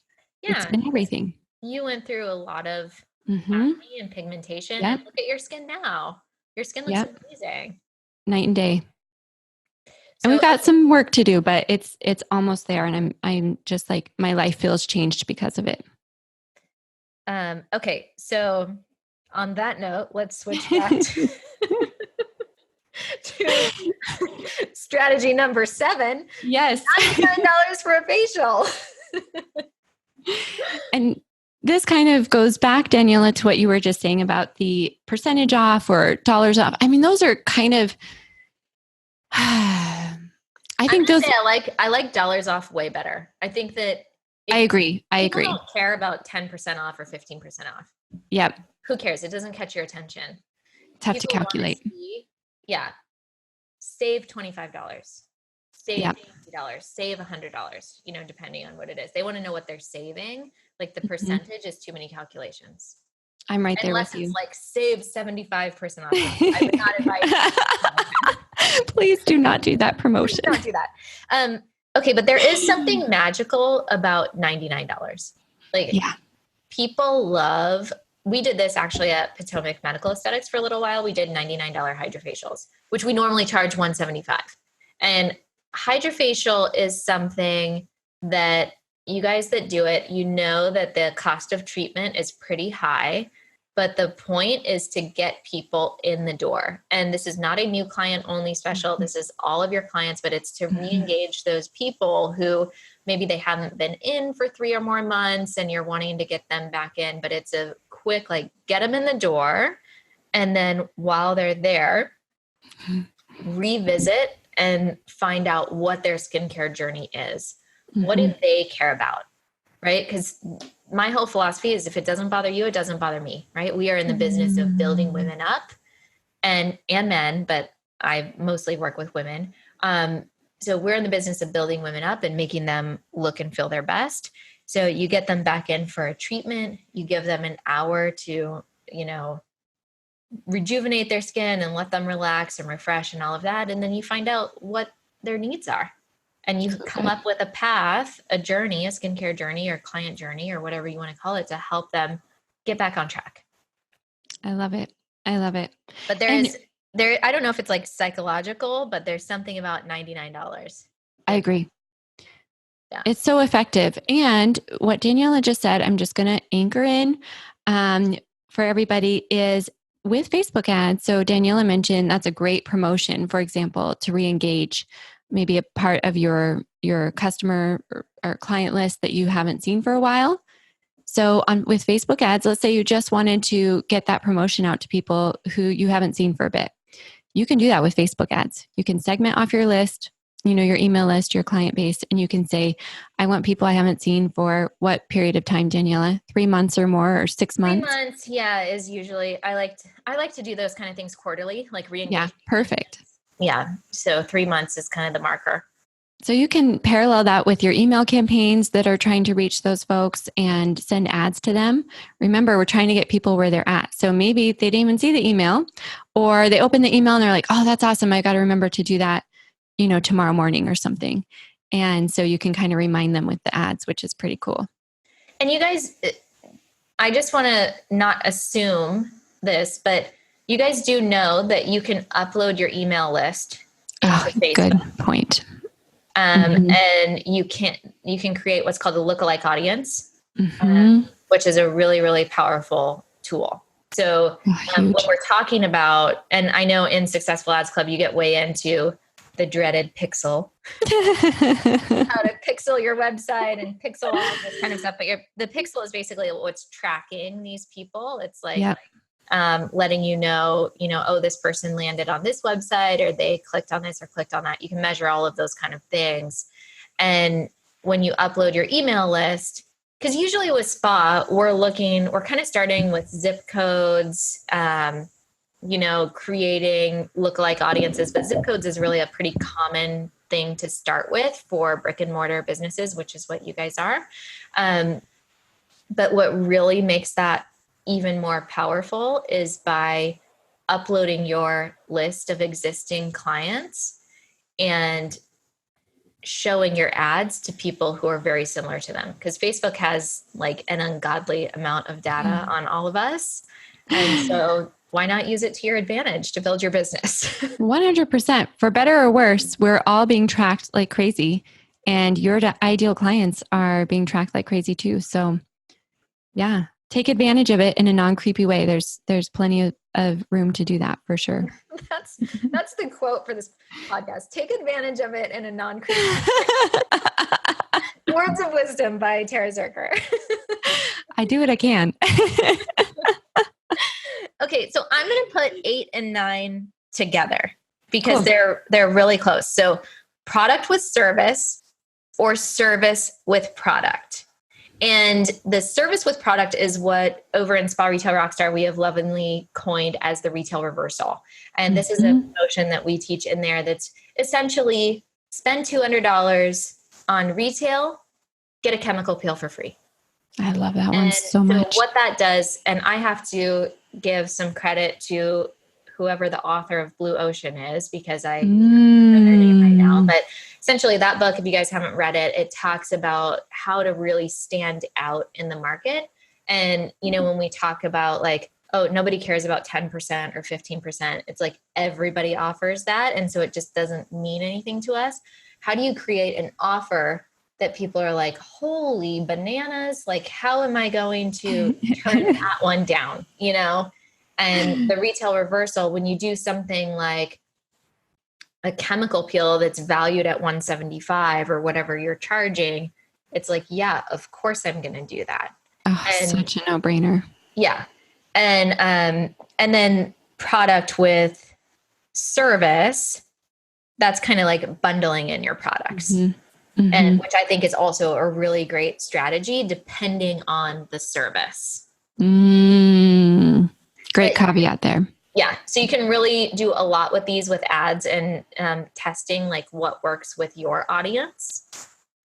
It's yeah, been everything. you went through a lot of Mm-hmm. acne and pigmentation, and Yep. look at your skin now. Your skin looks Yep. amazing. Night and day. And So we've got some work to do, but it's almost there. And I'm just like my life feels changed because of it. okay, so on that note, let's switch back to strategy number 7. Yes. $99 for a facial. And this kind of goes back, Daniela, to what you were just saying about the percentage off or dollars off. I mean, those are kind of, I think those, I like dollars off way better. I think that I agree. People don't care about 10% off or 15% off. Yep. Who cares? It doesn't catch your attention. Tough to calculate. Save $25. Save Yep. $50. Save $100, depending on what it is. They want to know what they're saving. Like the percentage is too many calculations. I'm right there Unless with you. it's like save 75% off. I would not advise. Please do not do that promotion. Please don't do that. Okay, but there is something magical about $99. People love, we did this actually at Potomac Medical Aesthetics for a little while. We did $99 hydrofacials, which we normally charge $175. And hydrofacial is something that you guys that do it, that the cost of treatment is pretty high, but the point is to get people in the door. And this is not a new client only special. This is all of your clients, but it's to re-engage those people who maybe they haven't been in for 3 or more months and you're wanting to get them back in, but it's a quick, get them in the door. And then while they're there, revisit and find out what their skincare journey is. What do they care about? Right? Because my whole philosophy is if it doesn't bother you, it doesn't bother me, right? We are in the business of building women up and men, but I mostly work with women. So we're in the business of building women up and making them look and feel their best. So you get them back in for a treatment, you give them an hour to, rejuvenate their skin and let them relax and refresh and all of that. And then you find out what their needs are. And you come up with a path, a journey, a skincare journey or client journey or whatever you want to call it to help them get back on track. I love it. But I don't know if it's psychological, but there's something about $99. I agree. Yeah. It's so effective. And what Daniela just said, I'm just going to anchor in for everybody is with Facebook ads. So Daniela mentioned that's a great promotion, for example, to re-engage maybe a part of your customer or client list that you haven't seen for a while. So with Facebook ads, let's say you just wanted to get that promotion out to people who you haven't seen for a bit. You can do that with Facebook ads. You can segment off your list, your email list, your client base, and you can say, I want people I haven't seen for what period of time, Daniela? 3 months or more, or 6 months? 3 months, yeah, is usually, I like to do those kind of things quarterly, re-engage. Yeah, perfect. Yeah. So 3 months is kind of the marker. So you can parallel that with your email campaigns that are trying to reach those folks and send ads to them. Remember, we're trying to get people where they're at. So maybe they didn't even see the email or they open the email and they're like, oh, that's awesome. I got to remember to do that, tomorrow morning or something. And so you can kind of remind them with the ads, which is pretty cool. And you guys, I just want to not assume this, but you guys do know that you can upload your email list into Facebook. Good point. And you can create what's called a lookalike audience, which is a really, really powerful tool. So what we're talking about, and I know in Successful Ads Club, you get way into the dreaded pixel, how to pixel your website and pixel all this kind of stuff. But the pixel is basically what's tracking these people. It's letting you know, oh, this person landed on this website or they clicked on this or clicked on that. You can measure all of those kind of things. And when you upload your email list, because usually with spa, we're kind of starting with zip codes, creating lookalike audiences, but zip codes is really a pretty common thing to start with for brick and mortar businesses, which is what you guys are. But what really makes that even more powerful is by uploading your list of existing clients and showing your ads to people who are very similar to them. Because Facebook has an ungodly amount of data on all of us. And so why not use it to your advantage to build your business? 100%. For better or worse, we're all being tracked like crazy. And your ideal clients are being tracked like crazy too. So yeah. Take advantage of it in a non-creepy way. There's plenty of of room to do that for sure. That's the quote for this podcast. Take advantage of it in a non-creepy. Words of Wisdom by Tara Zirker. I do what I can. Okay, so I'm going to put 8 and 9 together because Cool. they're really close. So product with service or service with product. And the service with product is what over in Spa Retail Rockstar we have lovingly coined as the retail reversal. And this is a notion that we teach in there that's essentially spend $200 on retail, get a chemical peel for free. I love that one so much. What that does, and I have to give some credit to whoever the author of Blue Ocean is because I don't know their name right now. But essentially that book, if you guys haven't read it, it talks about how to really stand out in the market. And, you know, when we talk about like, oh, nobody cares about 10% or 15%, it's like everybody offers that. And so it just doesn't mean anything to us. How do you create an offer that people are like, holy bananas, like how am I going to turn that one down, you know? And the retail reversal, when you do something like a chemical peel that's valued at $175 or whatever you're charging, it's like, yeah, of course I'm going to do that. Oh, and, such a no-brainer. Yeah. And then product with service, that's kind of like bundling in your products. And which I think is also a really great strategy depending on the service. Great caveat there. Yeah. So you can really do a lot with these with ads and testing like what works with your audience.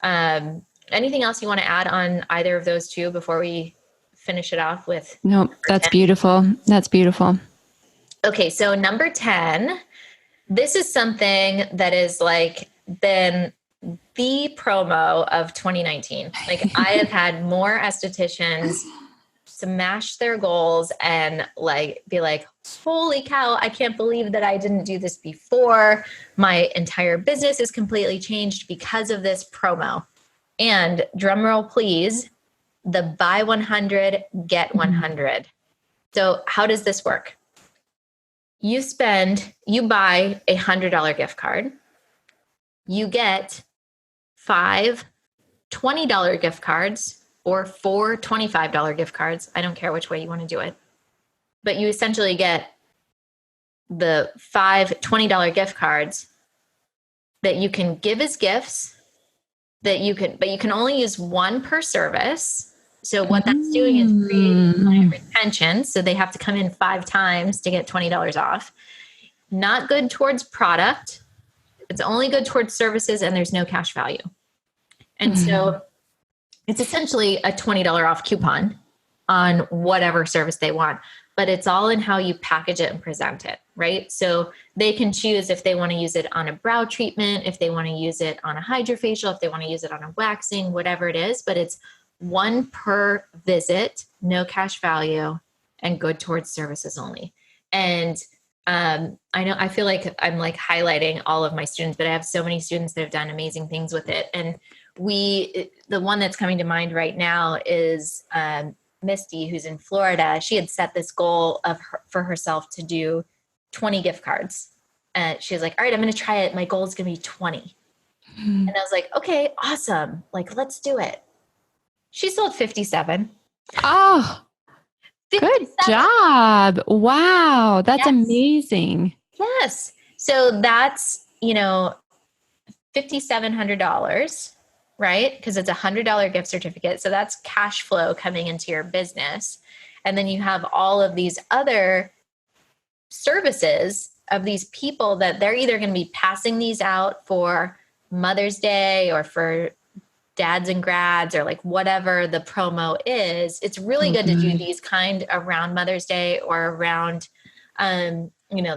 Anything else you want to add on either of those two before we finish it off with? Nope. That's 10? Beautiful. That's beautiful. Okay. So number 10, this is something that is like been the promo of 2019. Like I have had more estheticians smash their goals and like be like, holy cow, I can't believe that I didn't do this before. My entire business is completely changed because of this promo. And drum roll, please, the buy 100, get 100. So how does this work? You buy a $100 gift card. You get 5 $20 gift cards or 4 $25 gift cards. I don't care which way you want to do it. But you essentially get the 5 $20 gift cards that you can give as gifts but you can only use one per service. So what that's doing is creating client retention. So they have to come in 5 times to get $20 off. Not good towards product. It's only good towards services and there's no cash value. And so it's essentially a $20 off coupon on whatever service they want, but it's all in how you package it and present it, right? So they can choose if they want to use it on a brow treatment, if they want to use it on a hydrofacial, if they want to use it on a waxing, whatever it is, but it's one per visit, no cash value, and good towards services only. And I feel like I'm like highlighting all of my students, but I have so many students that have done amazing things with it. And the one that's coming to mind right now is Misty, who's in Florida. She had set this goal for herself to do 20 gift cards. And she was like, all right, I'm going to try it. My goal is going to be 20. And I was like, okay, awesome. Like, let's do it. She sold 57. Oh, 57. Good job. Wow. That's amazing. Yes. So that's, $5,700, right? Because it's $100 gift certificate. So that's cash flow coming into your business. And then you have all of these other services of these people that they're either going to be passing these out for Mother's Day or for dads and grads or like whatever the promo is. It's really good to do these kind around Mother's Day or around, the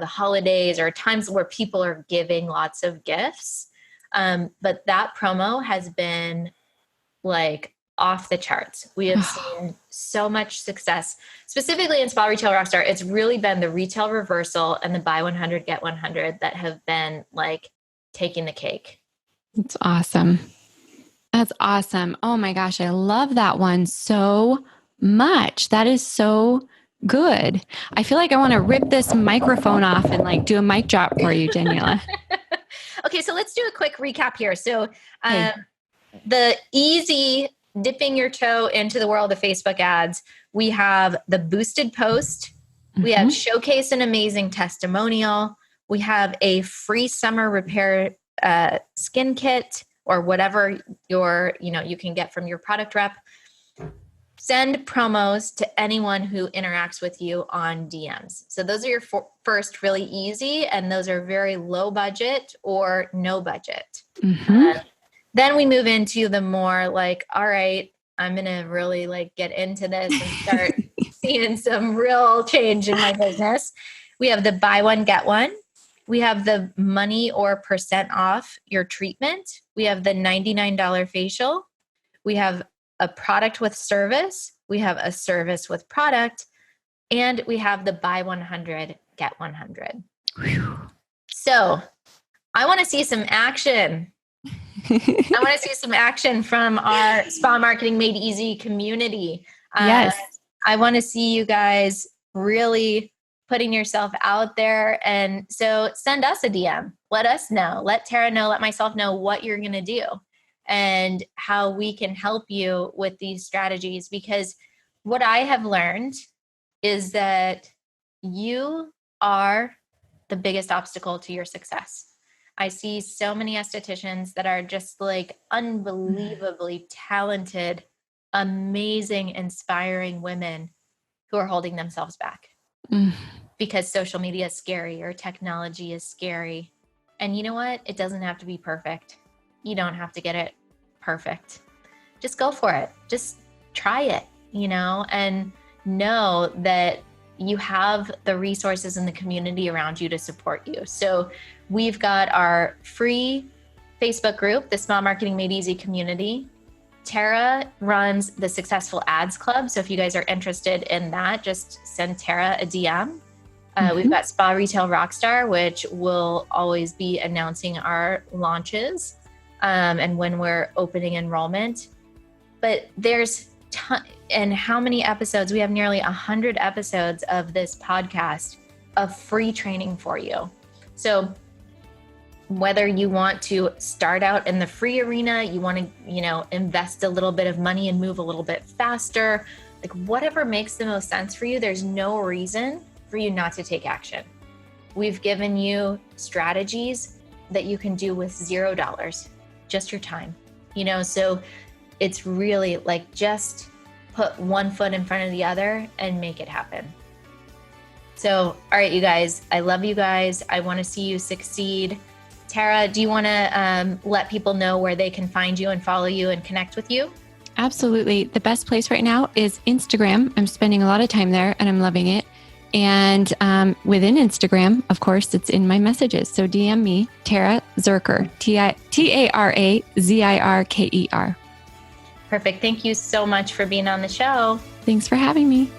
holidays or times where people are giving lots of gifts. But that promo has been like off the charts. We have seen so much success, specifically in Spa Retail Rockstar. It's really been the retail reversal and the buy 100, get 100 that have been like taking the cake. That's awesome. That's awesome. Oh my gosh. I love that one so much. That is so Good. I feel like I want to rip this microphone off and like do a mic drop for you, Daniela. Okay, so let's do a quick recap here. So Okay. the easy dipping your toe into the world of Facebook ads, we have the boosted post, we have showcase an amazing testimonial, we have a free summer repair skin kit or whatever you can get from your product rep. Send promos to anyone who interacts with you on DMs. So those are your first really easy, and those are very low budget or no budget. Then we move into the more like, all right, I'm going to really like get into this and start seeing some real change in my business. We have the buy one, get one. We have the money or percent off your treatment. We have the $99 facial. We have a product with service. We have a service with product. And we have the buy 100, get 100. Whew. So I want to see some action. I want to see some action from our Spa Marketing Made Easy community. Yes. I want to see you guys really putting yourself out there. And so send us a DM. Let us know. Let Tara know. Let myself know what you're going to do and how we can help you with these strategies. Because what I have learned is that you are the biggest obstacle to your success. I see so many estheticians that are just like unbelievably talented, amazing, inspiring women who are holding themselves back because social media is scary or technology is scary. And you know what? It doesn't have to be perfect. You don't have to get it perfect. Just go for it. Just try it, and know that you have the resources in the community around you to support you. So we've got our free Facebook group, the Small Marketing Made Easy community. Tara runs the Successful Ads Club. So if you guys are interested in that, just send Tara a DM. We've got Spa Retail Rockstar, which will always be announcing our launches and when we're opening enrollment. But there's and how many episodes? We have nearly 100 episodes of this podcast of free training for you. So whether you want to start out in the free arena, you want to, invest a little bit of money and move a little bit faster, like whatever makes the most sense for you, there's no reason for you not to take action. We've given you strategies that you can do with $0, just your time, so it's really like just put one foot in front of the other and make it happen. So, all right, you guys, I love you guys. I want to see you succeed. Tara, do you want to let people know where they can find you and follow you and connect with you? Absolutely. The best place right now is Instagram. I'm spending a lot of time there and I'm loving it. And within Instagram, of course, it's in my messages. So DM me, Tara Zirker, TARAZIRKER. Perfect. Thank you so much for being on the show. Thanks for having me.